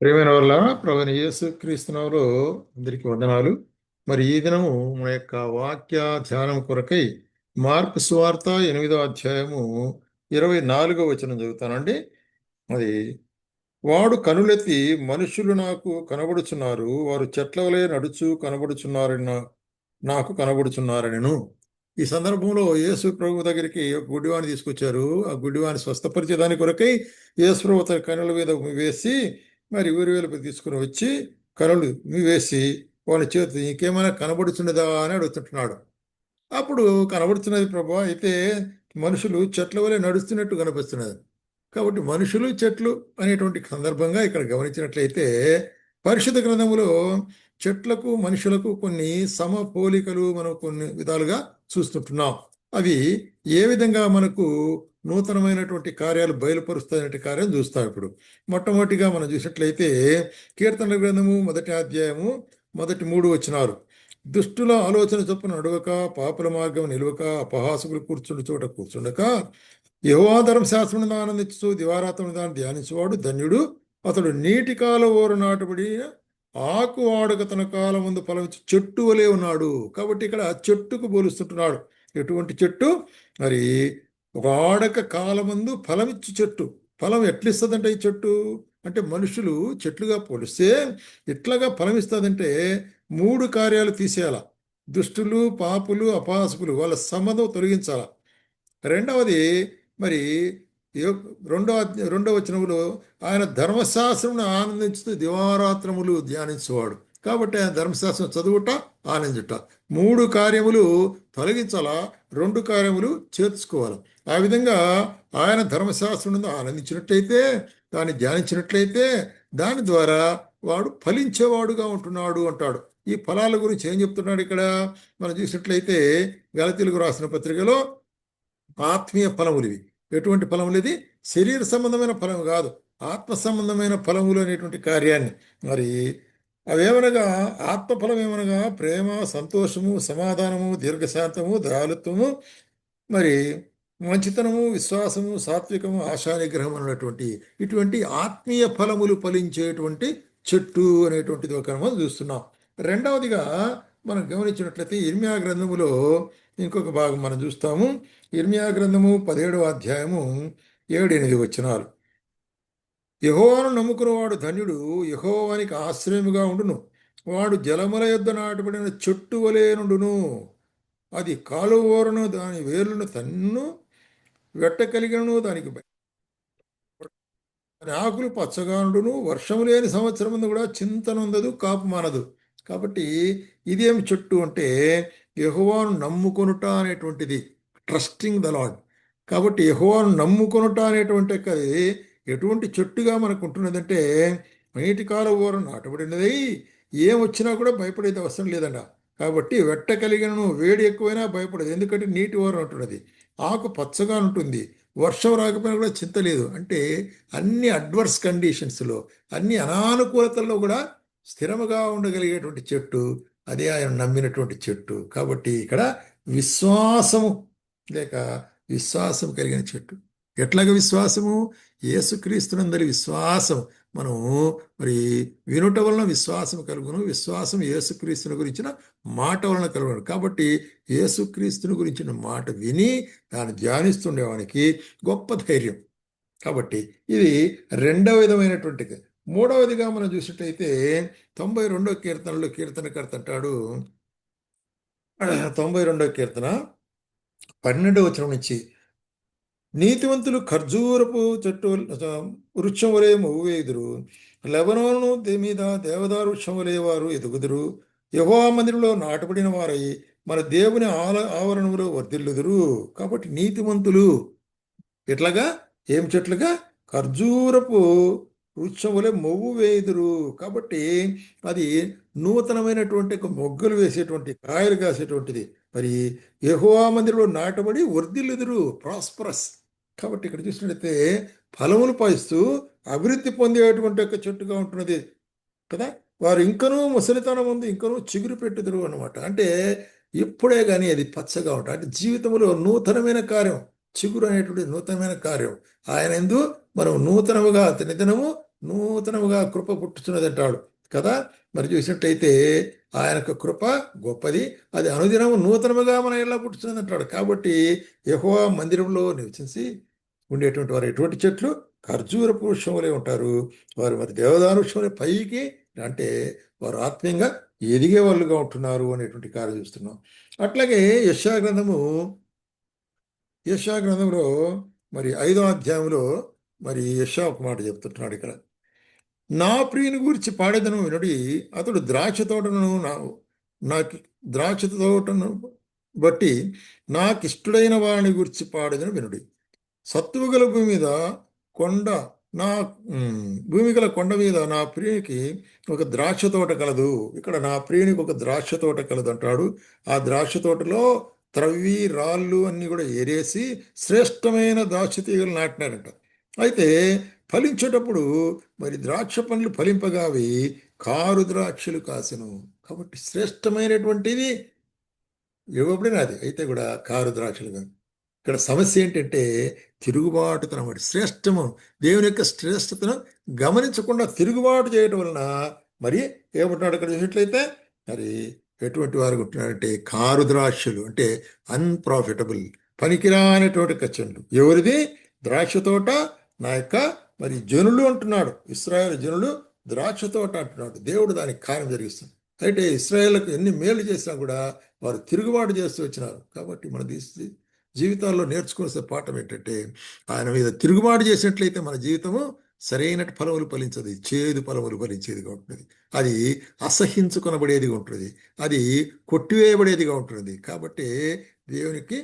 ప్రియమైన వాళ్ళ ప్రభువైన యేసు క్రీస్తునామములో అందరికీ వందనాలు. మరి ఈ దినము మన యొక్క వాక్య ధ్యానం కొరకై మార్కు సువార్త 8వ అధ్యాయము 24వ వచనం చదువుతానండి. అది వాడు కనులెత్తి మనుషులు నాకు కనబడుచున్నారు, వారు చెట్ల వలె నడుచు కనబడుచున్నారని నాకు కనబడుచున్నారనెను. ఈ సందర్భంలో యేసు ప్రభు దగ్గరికి ఒక గుడ్డివాని తీసుకొచ్చారు. ఆ గుడ్డివాని స్వస్థపరిచేదాని కొరకై యేసు ప్రభు తన కనుల మీద వేసి మరి ఊరి వేలుపు తీసుకుని వచ్చి కనులు వేసి వాళ్ళ చేతి ఇంకేమైనా కనబడుచున్నదా అని అడుగుతుంటున్నాడు. అప్పుడు కనబడుతున్నది ప్రభు, అయితే మనుషులు చెట్ల వలె నడుస్తున్నట్టు కనిపిస్తున్నది. కాబట్టి మనుషులు చెట్లు అనేటువంటి సందర్భంగా ఇక్కడ గమనించినట్లయితే పరిశుద్ధ గ్రంథములో చెట్లకు మనుషులకు కొన్ని సమపోలికలు మనం కొన్ని విధాలుగా చూస్తుంటున్నాం. అవి ఏ విధంగా మనకు నూతనమైనటువంటి కార్యాలు బయలుపరుస్తాయనే కార్యం చూస్తాం. ఇప్పుడు మొట్టమొదటిగా మనం చూసినట్లయితే కీర్తనల గ్రంథము 1వ అధ్యాయము మొదటి 3 వచనాలు. దుష్టుల ఆలోచన చొప్పున నడవక, పాపుల మార్గం నిలవక, అపహాసకులు కూర్చుండు చోట కూర్చుండక, యెహోవా ధర్మశాస్త్రమును ఆనందించు దివారాత్రమును దాన్ని ధ్యానించువాడు ధన్యుడు. అతడు నీటి కాల ఓరు నాటబడి ఆకు వాడక తన కాలం ముందు ఫలమిచ్చు చెట్టు వలె ఉన్నాడు. కాబట్టి ఇక్కడ చెట్టుకు పోలుస్తుంటున్నాడు. ఎటువంటి చెట్టు? మరి వాడక కాలమందు ఫలమిచ్చు చెట్టు. ఫలం ఎట్లిస్తుందంటే ఈ చెట్టు అంటే మనుషులు చెట్లుగా పోలిస్తే ఎట్లాగా ఫలమిస్తుందంటే 3 కార్యాలు తీసేయాల. దుష్టులు, పాపులు, అపహాసకులు వాళ్ళ సంబంధం తొలగించాల. రెండవది మరి రెండవ వచనములో ఆయన ధర్మశాస్త్రమును ఆనందించుతూ దివారాత్రములు ధ్యానించేవాడు. కాబట్టి ఆయన ధర్మశాస్త్రం చదువుట, ఆనందించుట 3 కార్యములు తొలగించాలా, 2 కార్యములు చేర్చుకోవాలి. ఆ విధంగా ఆయన ధర్మశాస్త్రం ఆనందించినట్లయితే, దాన్ని ధ్యానించినట్లయితే దాని ద్వారా వాడు ఫలించేవాడుగా ఉంటున్నాడు అంటాడు. ఈ ఫలాల గురించి ఏం చెప్తున్నాడు ఇక్కడ మనం చూసినట్లయితే గలతీయులకు రాసిన పత్రికలో ఆత్మీయ ఫలములు ఇవి. ఎటువంటి ఫలములు? ఇది శరీర సంబంధమైన ఫలం కాదు, ఆత్మ సంబంధమైన ఫలములు అనేటువంటి కార్యాన్ని మరి అవేమనగా ఆత్మఫలం ఏమనగా ప్రేమ, సంతోషము, సమాధానము, దీర్ఘశాంతము, దయాలుత్వము, మరి మంచితనము, విశ్వాసము, సాత్వికము, ఆశానిగ్రహం అన్నటువంటి ఇటువంటి ఆత్మీయ ఫలములు ఫలించేటువంటి చెట్టు అనేటువంటిది ఒక మనం చూస్తున్నాం. రెండవదిగా మనం గమనించినట్లయితే ఇర్మియా గ్రంథములో ఇంకొక భాగం మనం చూస్తాము. ఇర్మియా గ్రంథము 17వ అధ్యాయము 7-8 వచనాలు. యెహోవాను నమ్ముకున్నవాడు ధన్యుడు, యెహోవానికి ఆశ్రయముగా ఉండును. వాడు జలముల యొద్ద నాటబడిన చెట్టు వలె నుండును. అది కాలువోరను దాని వేర్లను తన్ను, వెట్ట కలిగినను దానికి దాని ఆకులు పచ్చగా ఉండును. వర్షము లేని సంవత్సరం ముందు కూడా చింతనుందదు, కాపు మానదు. కాబట్టి ఇదేం చెట్టు అంటే యెహోవాను నమ్ముకొనుట అనేటువంటిది, ట్రస్టింగ్ ద లార్డ్. కాబట్టి యెహోవాను నమ్ముకొనుట అనేటువంటి ఎటువంటి చెట్టుగా మనకు ఉంటున్నదంటే నీటి కాల ఊర నాటబడినది, ఏమొచ్చినా కూడా భయపడేది అవసరం లేదంట. కాబట్టి వెట్ట కలిగినను వేడి ఎక్కువైనా భయపడదు, ఎందుకంటే నీటి ఊర ఉంటున్నది. ఆకు పచ్చగా ఉంటుంది, వర్షం రాకపోయినా కూడా చింత లేదు. అంటే అన్ని అడ్వర్స్ కండిషన్స్లో, అన్ని అనానుకూలతల్లో కూడా స్థిరముగా ఉండగలిగేటువంటి చెట్టు, అదే ఆయన నమ్మినటువంటి చెట్టు. కాబట్టి ఇక్కడ విశ్వాసము లేక విశ్వాసం కలిగిన చెట్టు. ఎట్లాగ విశ్వాసము? యేసుక్రీస్తునందరి విశ్వాసం. మనం మరి వినుట వలన విశ్వాసం కలుగును, విశ్వాసం యేసుక్రీస్తుని గురించిన మాట వలన కలుగును. కాబట్టి యేసుక్రీస్తుని గురించిన మాట విని దాన్ని ధ్యానిస్తుండేవానికి గొప్ప ధైర్యం. కాబట్టి ఇది రెండవ విధమైనటువంటి. మూడవదిగా మనం చూసినట్లయితే 92వ కీర్తనలో కీర్తనకర్త అంటాడు, 92వ కీర్తన 12వ వచనం నుంచి, నీతివంతులు ఖర్జూరపు చెట్టు వృక్షం వలె మవ్వేదురు, లెబనోను మీద దేవదారు వృక్షం వలె వారు ఎదుగుదురు. యెహోవా మందిరంలో నాటబడిన వారై మన దేవుని ఆవరణంలో వర్ధిల్లుదురు. కాబట్టి నీతిమంతులు ఎట్లాగా? ఏం చెట్లుగా? ఖర్జూరపు వృక్షం వలె మొవ్వు వేయుదురు. కాబట్టి అది నూతనమైనటువంటి ఒక మొగ్గలు వేసేటువంటి, కాయలు కాసేటువంటిది. మరి యెహోవా మందిరంలో నాటబడి వర్ధిల్లుదురు, ప్రాస్పరస్. కాబట్టి ఇక్కడ చూసినట్లయితే ఫలములు పాయిస్తూ అభివృద్ధి పొందేటువంటి ఒక చెట్టుగా ఉంటున్నది కదా. వారు ఇంకనూ ముసలితనం ఉంది, ఇంకనూ చిగురు పెట్టుదురు అనమాట. అంటే ఇప్పుడే కానీ అది పచ్చగా ఉంటుంది. అంటే జీవితంలో నూతనమైన కార్యం, చిగురు అనేటువంటి నూతనమైన కార్యం. ఆయన ఎందు మనం నూతనముగా నిత్యము నూతనముగా కృప పుట్టుచున్నది అంటాడు కదా. మరి చూసినట్టయితే ఆయన యొక్క కృప గొప్పది, అది అనుదినము నూతనముగా మన ఎలా పుట్టుచున్నది అంటాడు. కాబట్టి యెహోవా మందిరంలో నివసించి ఉండేటువంటి వారు ఎటువంటి చెట్లు? ఖర్జూర వృక్షములే ఉంటారు. వారు మరి దేవదారు వృక్షములే పైకి, అంటే వారు ఆత్మీయంగా ఎదిగే వాళ్ళుగా ఉంటున్నారు అనేటువంటి కార్యం చూస్తున్నాం. అట్లాగే యెషయా గ్రంథంలో మరి 5వ అధ్యాయంలో మరి యెషయా ఒక మాట చెప్తుంటున్నాడు ఇక్కడ. నా ప్రియుని గురించి పాడేదను వినుడి, అతడు ద్రాక్ష తోటను నాకు ద్రాక్ష తోటను బట్టి నాకిష్టుడైన వాడిని గురించి పాడేదను వినుడి. సత్తువ గల భూమి మీద కొండ నా భూమి గల కొండ మీద నా ప్రియునికి ఒక ద్రాక్ష తోట కలదు. ఇక్కడ నా ప్రియునికి ఒక ద్రాక్ష తోట కలదు అంటాడు. ఆ ద్రాక్ష తోటలో త్రవ్వి రాళ్ళు అన్ని కూడా ఏరేసి శ్రేష్టమైన ద్రాక్ష తీగలు నాటినారంట. అయితే ఫలించేటప్పుడు మరి ద్రాక్ష పండ్లు ఫలింపగా అవి కారు ద్రాక్షలు కాసెను. కాబట్టి శ్రేష్టమైనటువంటిది ఇవ్వబడిన అది అయితే కూడా కారు ద్రాక్షలు కాదు. ఇక్కడ సమస్య ఏంటంటే తిరుగుబాటుతనం. వాటి శ్రేష్టము, దేవుని యొక్క శ్రేష్టతను గమనించకుండా తిరుగుబాటు చేయటం వలన మరి ఏమంటున్నాడు ఇక్కడ చూసినట్లయితే, మరి ఎటువంటి వారు ఉంటున్నారంటే కారు ద్రాక్షలు, అంటే అన్ప్రాఫిటబుల్, పనికిరానటువంటి కచ్చండు. ఎవరిది? ద్రాక్ష తోట నా యొక్క మరి జనులు అంటున్నాడు. ఇశ్రాయేలు జనులు ద్రాక్ష తోట అంటున్నాడు. దేవుడు దానికి కార్యం జరిగిస్తుంది. అయితే ఇశ్రాయేలుకు ఎన్ని మేలు చేసినా కూడా వారు తిరుగుబాటు చేస్తూ వచ్చినారు. కాబట్టి మన జీవితాల్లో నేర్చుకోవాల్సిన పాఠం ఏంటంటే, ఆయన మీద తిరుగుబాటు చేసినట్లయితే మన జీవితము సరైన ఫలములు ఫలించదు, చేదు ఫలములు ఫలించేదిగా ఉంటుంది. అది అసహించుకొనబడేదిగా ఉంటుంది, అది కొట్టివేయబడేదిగా ఉంటుంది. కాబట్టి దేవునికి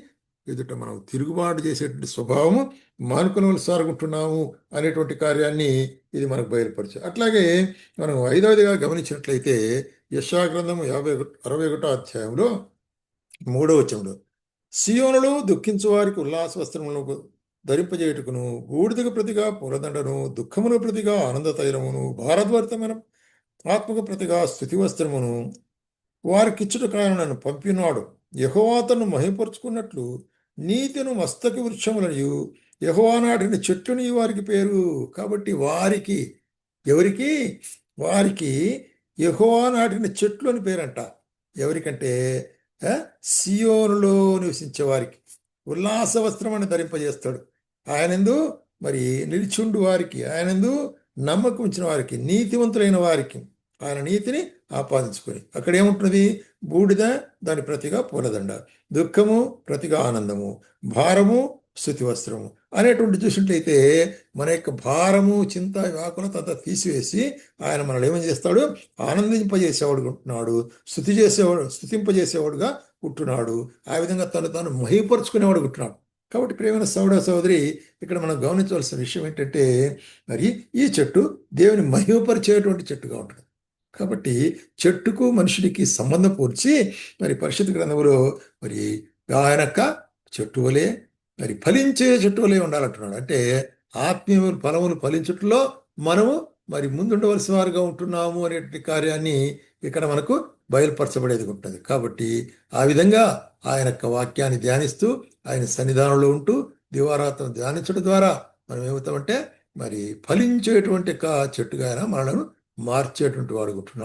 ఎదుట మనం తిరుగుబాటు చేసేటువంటి స్వభావము మానుకొనవలసి సాగుంటున్నాము అనేటువంటి కార్యాన్ని ఇది మనకు బయలుపరిచే. అట్లాగే మనం 5వదిగా గమనించినట్లయితే యెషయా గ్రంథము 61వ అధ్యాయంలో 3వ వచనంలో, సియోనులో దుఃఖించు వారికి ఉల్లాస వస్త్రములను ధరింపజేయుటకును, బూడిదకు ప్రతిగా పూలదండను, దుఃఖమును ప్రతిగా ఆనంద తైలమును, భారద్వర్తమైన ఆత్మకు ప్రతిగా స్తుతి వస్త్రమును వారికిచ్చుట కారణను పంపినాడు. యెహోవా తన్ను మహిమపరుచుకున్నట్లు నీతిను మస్తకి వృక్షములను యెహోవా నాటిన చెట్లుని వారికి పేరు. కాబట్టి వారికి, ఎవరికి? వారికి యెహోవా నాటిన చెట్లు అని పేరంట. ఎవరికంటే సియోనులో నివసించే వారికి ఉల్లాస వస్త్రమని ధరింపజేస్తాడు. ఆయనందు మరి నిలిచుండు వారికి, ఆయనందు నమ్మకం ఉంచిన వారికి, నీతివంతులైన వారికి ఆయన నీతిని ఆపాదించుకొని. అక్కడ ఏముంటున్నది? బూడిద, దాని ప్రతిగా పూలదండ, దుఃఖము ప్రతిగా ఆనందము, భారము స్తుతి వస్త్రము అనేటువంటి చూసినట్లయితే మన యొక్క భారము, చింత, వ్యాకులత అంతా తీసివేసి ఆయన మనల్ని ఏమని చేస్తాడు? ఆనందింపజేసేవాడు ఉంటున్నాడు, స్తుతింపజేసేవాడుగా ఉంటున్నాడు. ఆ విధంగా తాను మహిపరుచుకునేవాడు ఉంటున్నాడు. కాబట్టి ప్రియమైన సోదరి, ఇక్కడ మనం గమనించవలసిన విషయం ఏంటంటే, మరి ఈ చెట్టు దేవుని మహిమపరిచేటువంటి చెట్టుగా ఉంటుంది. కాబట్టి చెట్టుకు మనుషుడికి సంబంధం పోల్చి మరి పరిశుద్ధ గ్రంథంలో మరి ఆయన యొక్క చెట్టు వలె, మరి ఫలించే చెట్టు వలె ఉండాలంటున్నాడు. అంటే ఆత్మీయ ఫలములు ఫలించుట్లో మనము మరి ముందుండవలసిన వారుగా ఉంటున్నాము అనే కార్యాన్ని ఇక్కడ మనకు బయలుపరచబడేది ఉంటుంది. కాబట్టి ఆ విధంగా ఆయన యొక్క వాక్యాన్ని ధ్యానిస్తూ ఆయన సన్నిధానంలో ఉంటూ దివారాత్రం ధ్యానించడం ద్వారా మనం ఏమవుతామంటే మరి ఫలించేటువంటి చెట్టుగా ఆయన మనలను మార్చేటువంటి వాడు ఉంటున్నాడు.